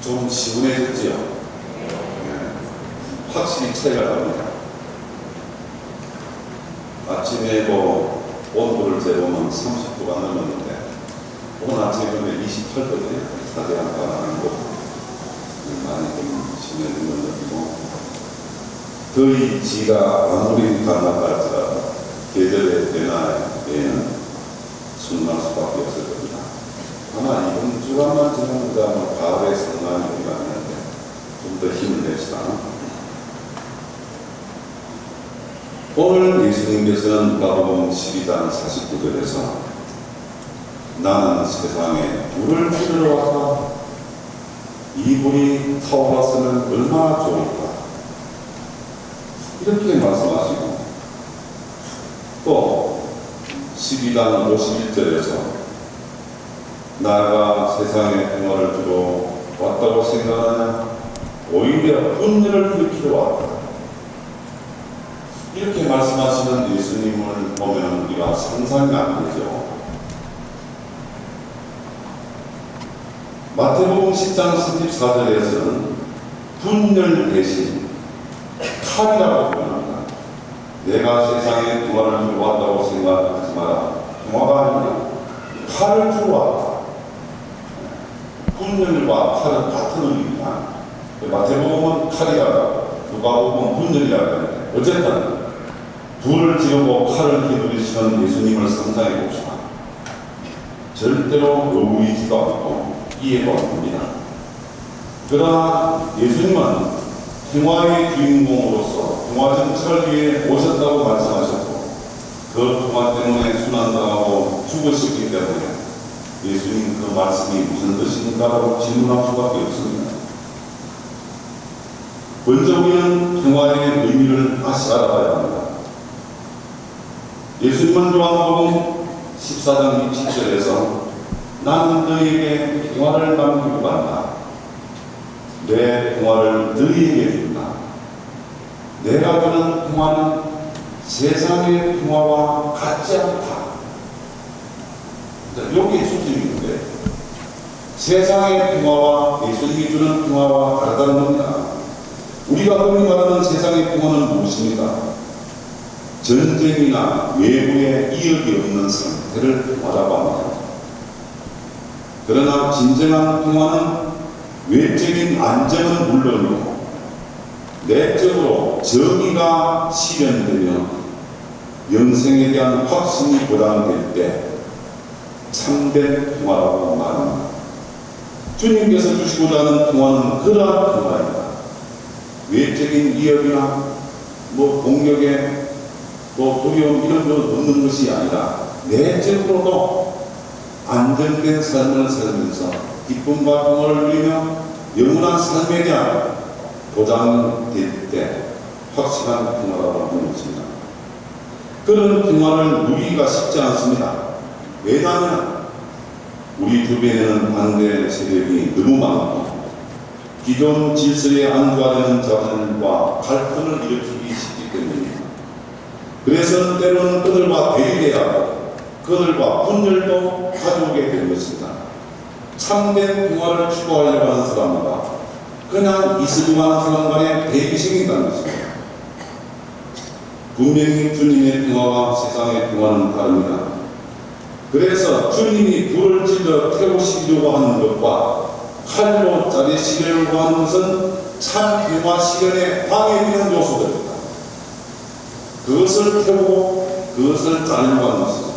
좀 시원해졌지요? 네. 확실히 차이가 납니다. 아침에 온도를 재보면 30도가 넘었는데 오늘 아침에 28도거든요. 사대한 바람이 고 많이 좀 심해진 걸 느끼고, 더위지가 아무리 강력할지라도 계절의 변화에는 순응할 수밖에 없을 겁니다. 아마 이번 주간만 지나면 가을의 성난이 우리가 하는데 좀 더 힘을 냅시다. 오늘 예수님께서는 누가복음 12장 49절에서 나는 세상에 불을 지르러 왔다. 이 불이 타올랐으면 얼마나 좋을까. 이렇게 말씀하시고, 또 12장 51절에서 나가 세상에 평화를 주러 왔다고 생각하냐? 오히려 분열을 일으키러 왔다. 이렇게 말씀하시는 예수님을 보면 우리가 상상이 안 되죠. 마태복음 10장 34절에서는 분열 대신 칼이라고 표현합니다. 내가 세상에 평화를 주러 왔다고 생각하지 마라. 평화가 아니라 칼을 주러 왔다. 분열과 칼은 같은 의미입니다. 마태복음은 칼이라고, 누가복음은 분열이라고 하는데, 어쨌든 불을 지르고 칼을 휘두르시는 예수님을 상상해 봅시다. 절대로 의의지도 않고 이해도 안 됩니다. 그러나 예수님은 평화의 주인공으로서 평화 정착을 위해 오셨다고 말씀하셨고, 그 평화 때문에 순환당하고 죽으셨기 때문에 예수님 그 말씀이 무슨 뜻인가라고 질문할 수밖에 없습니다. 먼저 우리는 평화의 의미를 다시 알아봐야 합니다. 예수님은 요한복음 14장 27절에서 나는 너희에게 평화를 남기고 간다. 내 평화를 너희에게 준다. 내가 주는 평화는 세상의 평화와 같지 않다. 여기에 초점인데, 세상의 평화와 예수님이 주는 평화와 다르다는 겁니다. 우리가 흔히 말하는 세상의 평화는 무엇입니까? 전쟁이나 외부의 이역이 없는 상태를 평화라고 합니다. 그러나 진정한 평화는 외적인 안정은 물론이고 내적으로 정의가 실현되며 영생에 대한 확신이 보장될 때 참된 평화라고 말합니다. 주님께서 주시고자 하는 평화는 그러한 평화입니다. 외적인 위협이나 공격에 두려움 이런 것 없는 것이 아니라 내적으로도 안정된 삶을 살면서 기쁨과 평화를 누리며 영원한 삶에 대한 보장될 때 확실한 평화라고 하는 것입니다. 그런 평화를 누리기가 쉽지 않습니다. 왜냐하면 우리 주변에는 반대 세력이 너무 많고 기존 질서에 안주하려는 자들과 갈등을 일으키기 쉽기 때문입니다. 그래서 때로는 그들과 대립해야 하고 그들과 분열도 가져오게 된 것입니다. 참된 평화를 추구하려고 하는 사람과 그냥 있으려고 하는 사람 간의 대립이 생긴다는 것입니다. 분명히 주님의 평화와 세상의 평화는 다릅니다. 그래서 주님이 불을 질러 태우시려고 하는 것과 칼로 자르시려고 하는 것은 참 평화 실현에 방해되는 요소들입니다. 그것을 태우고 그것을 자르려고 하는 것입니다.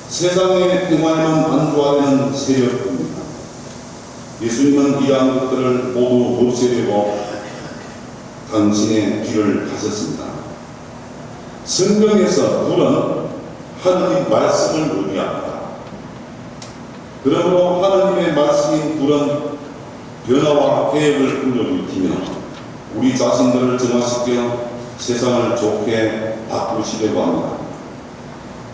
세상의 평화에만 안주하려는 세력입니다. 예수님은 이러한 것들을 모두 없애려고 당신의 길을 가셨습니다. 성경에서 불은 하느님 말씀을 의미합니다. 그러므로 하느님의 말씀인 불은 변화와 개혁을 불러일으키며 우리 자신들을 정화시켜 세상을 좋게 바꾸시려고 합니다.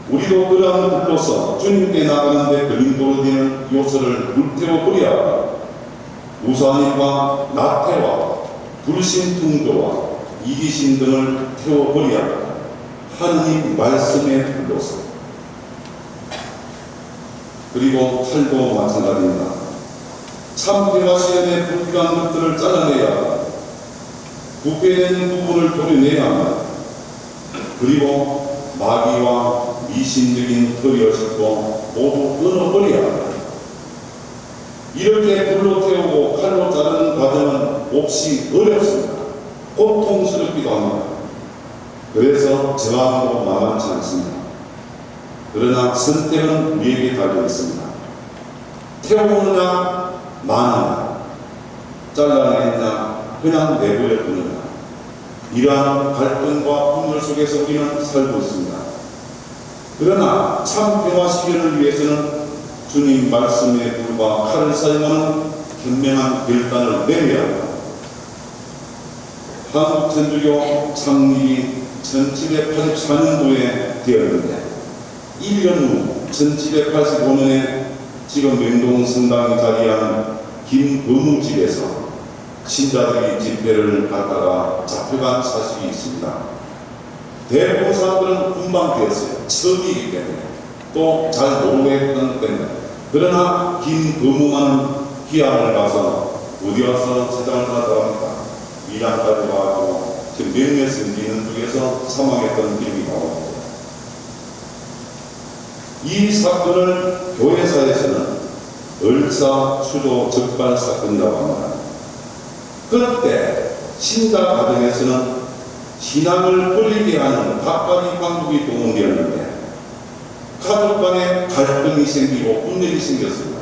우리도 그러한 불로서 주님께 나가는데 걸림돌이 되는 요소를 불태워버려야 합니다. 우상과 나태와 불신통조와 이기심 등을 태워버려야 합니다. 하느님 말씀의 불로서. 그리고 칼도 마찬가지입니다. 참 평화 실현에 불필요한 것들을 잘라내야 합니다. 부패되는 부분을 도려내야 합니다. 그리고 마귀와 미신적인 허리의식도 모두 끊어버려야 합니다. 이렇게 불로 태우고 칼로 자르는 과정은 몹시 어렵습니다. 고통스럽기도 합니다. 그래서 저항도 만만치 않습니다. 그러나 선택은 우리에게 달려 있습니다. 태우느냐 마느냐, 잘라내느냐 그냥 내버려 두느냐, 이러한 갈등과 분열 속에서 우리는 살고 있습니다. 그러나 참 평화 실현을 위해서는 주님 말씀에 불과 칼을 사용하는 현명한 결단을 내려야 합니다. 한국 천주교 창립이 1784년도에 되었는데 1년 후 1785년에 지금 명동 성당에 자리한 김건우 집에서 신자들이 집회를 갔다가 잡혀간 사실이 있습니다. 대부분 사람들은 분방되었어요. 처음이기 때문에, 또 잘 모르고 했던 때문에. 그러나 김건우만은 기함을 가서 어디 와서 세상을 살아갑니다. 미란까지 와서 지금 몇몇 성지는 쪽에서 사망했던 기록이 나옵니다. 이 사건을 교회사에서는 을사추도 적발 사건이라고 합니다. 그때 신자 가정에서는 신앙을 버리게 하는 각가지 방법이 동원되었는데 가족 간에 갈등이 생기고 분열이 생겼습니다.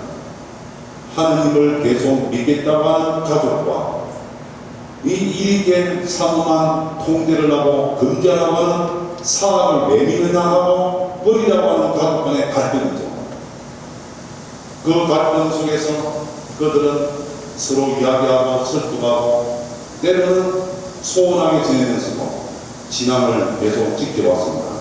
하느님을 계속 믿겠다고 하는 가족과 이 일익의 사모만 통제를 하고 금지하라고 하는 사악을 왜 믿느냐 하고 버리라고 하는 가족 간의 갈등이죠. 그 갈등 속에서 그들은 서로 이야기하고 설득하고 때로는 소원하게 지내면서도 신앙을 계속 지켜왔습니다.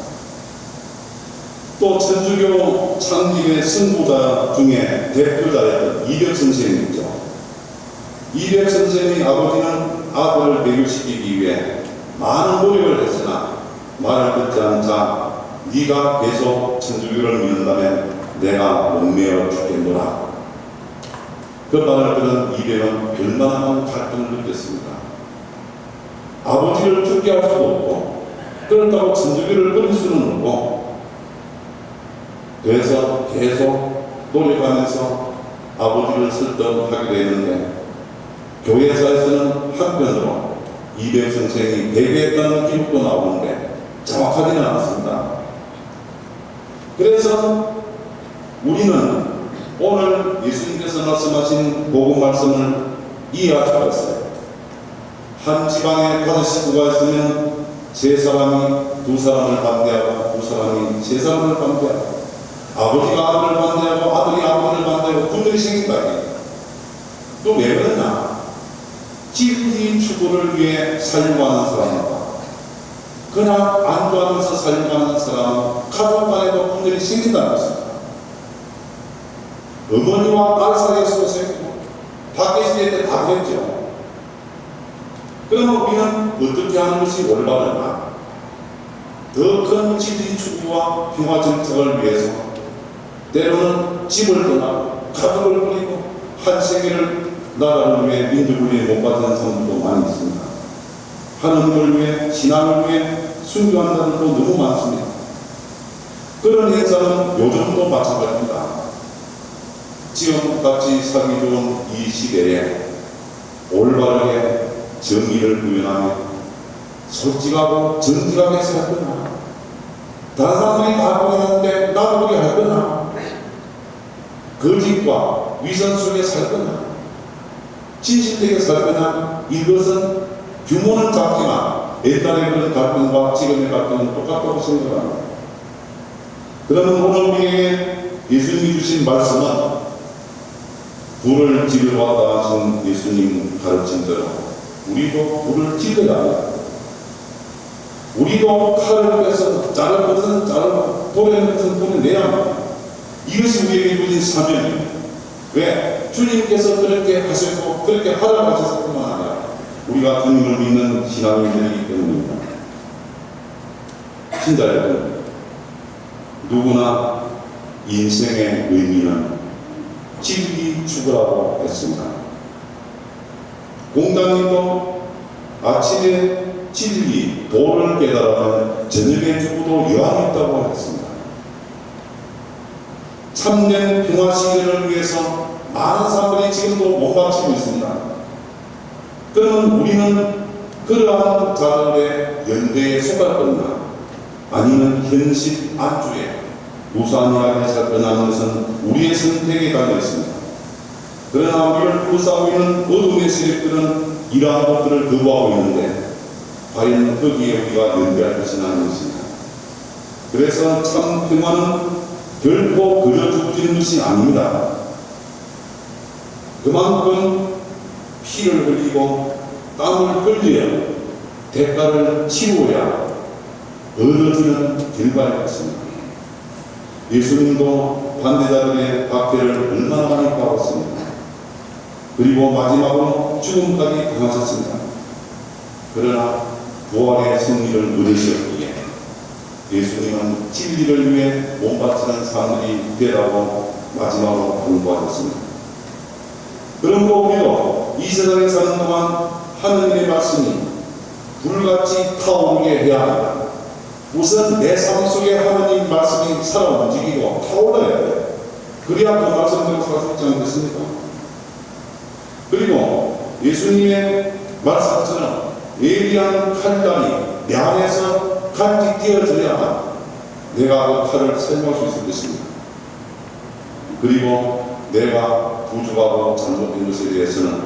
또 천주교 창립의 선구자 중에 대표자였던 이백 선생님이죠. 이백 선생의 아버지는 아들을 배교시키기 위해 많은 노력을 했으나 말을 듣지 않은 자, 네가 계속 천주교를 믿는다면 내가 목매어 죽겠노라. 그 말을 들은 이백은 얼마나 많은 갈등을 느꼈습니다. 아버지를 죽게 할 수도 없고 그렇다고 천주교를 버릴 수는 없고, 그래서 계속 노력하면서 아버지를 설득하게 되는데 교회사에서는 한편으로 이백 선생이 배교했다는 기록도 나오는데 정확하지는 않습니다. 그래서 우리는 오늘 예수님께서 말씀하신 복음 말씀을 이해할 수가 있어요. 한 집안에 5식구가 있으면 세 사람이 두 사람을 반대하고 두 사람이 세 사람을 반대하고, 아버지가 아들을 반대하고 아들이 아버지를 반대하고 분열이 생긴다. 또 왜 그러냐? 진리 추구를 위해 살려하는 사람과 그냥 안도하면서 살려하는 사람은 가족 간에도 분열이 생긴다는 것입니다. 어머니와 딸 사이에서도 생기고 밖에 있을 때 다 그랬죠. 그러면 우리는 어떻게 하는 것이 올바른가? 더 큰 진리 추구와 평화 정착을 위해서 때로는 집을 떠나고 가족을 버리고 한 세계를 나라를 위해 민족을 위해 못 받는 사람들도 많이 있습니다. 하나님을 위해 신앙을 위해 순교하는 사람도 너무 많습니다. 그런 현상은 요즘도 마찬가지입니다. 지금 같이 살기 좋은 이 시대에 올바르게 정의를 구현하며 솔직하고 정직하게 살 거나, 다른 사람들이 다 그렇게 하는데 나도 그렇게 할 거나, 거짓과 위선 속에 살 거나, 진실되게 살 거나, 이것은 규모는 작지만 옛날의 그런 갈등과 지금의 갈등은 똑같다고 생각합니다. 그러면 오늘 우리에게 예수님이 주신 말씀은 불을 지르러 왔다 하신 예수님 가르친 대로 우리도 불을 지르야 합니다. 우리도 칼을 빼서 자를 것은 자르고 도려낼 것은 도려내야 합니다. 이것이 우리에게 주신 사명입니다. 왜? 주님께서 그렇게 하셨고 그렇게 하라고 하셨을 뿐만 아니라 우리가 주님을 믿는 신앙인들이기 때문입니다. 신자 여러분, 누구나 인생의 의미는 진리 죽으라고 했습니다. 공자님도 아침에 진리, 도를 깨달으면 저녁에 죽어도 여한이 있다고 했습니다. 참된 평화 시대를 위해서 많은 사람들이 지금도 몸바치고 있습니다. 그러면 우리는 그러한 자들의 연대에 속할 것이나 아니면 현실 안주에 무산이라고 해서 떠나는 것은 우리의 선택에 달려 있습니다. 그러나 우리를 둘러싸고 있는 어둠의 세력들은 이러한 것들을 거부하고 있는데 과연 거기에 우리가 연대할 것은 아닌 것입니다. 그래서 참 평화는 결코 그려주어지는 것이 아닙니다. 그만큼 피를 흘리고 땀을 흘려야 대가를 치루어야 얻어지는 결과일 것입니다. 예수님도 반대자들의 박해를 얼마나 많이 받았습니다. 그리고 마지막으로 죽음까지 당하셨습니다. 그러나 부활의 승리를 누리셨기에 예수님은 진리를 위해 몸바치는 사람들이 되라고 마지막으로 권고하셨습니다. 그러므로 우리도 이 세상에 사는 동안 하느님의 말씀이 불같이 타오르게 해야 합니다. 우선 내 삶 속에 하느님 말씀이 살아 움직이고 타올라야 돼요. 그래야 그 말씀대로 살아있지 않겠습니까? 그리고 예수님의 말씀처럼 예리한 칼날이 내 안에서 간직 되어져야만 내가 그 칼을 사용할 수 있을 것입니다. 그리고 내가 부족하고 잘못된 것에 대해서는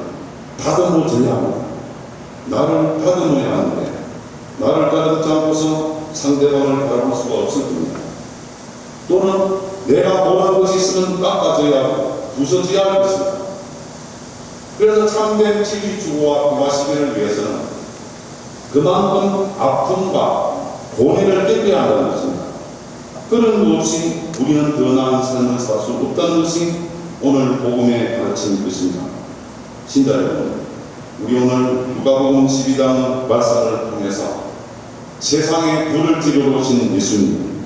다듬어져야 합니다. 나를 다듬어야 하는데 나를 다듬지 않고서 상대방을 바라볼 수가 없을 겁니다. 또는 내가 원하는 것이 있으면 깎아져야 하고 부서져야 할 것입니다. 그래서 참된 진리 주고와 평화시대를 위해서는 그만큼 아픔과 고뇌를 깨려야 한다는 것입니다. 그런 것 없이 우리는 더 나은 삶을 살 수 없다는 것이 오늘 복음의 가르침일 것입니다. 신자 여러분, 우리 오늘 누가복음 12장 말씀을 통해서 세상에 불을 지르러오신 예수님,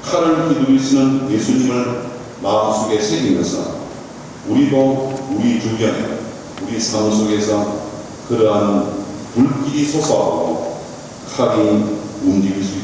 칼을 휘두르시는 예수님을 마음속에 새기면서 우리도 우리 주변에 우리 삶 속에서 그러한 불길이 솟아오고 칼이 움직일 수 있습니다.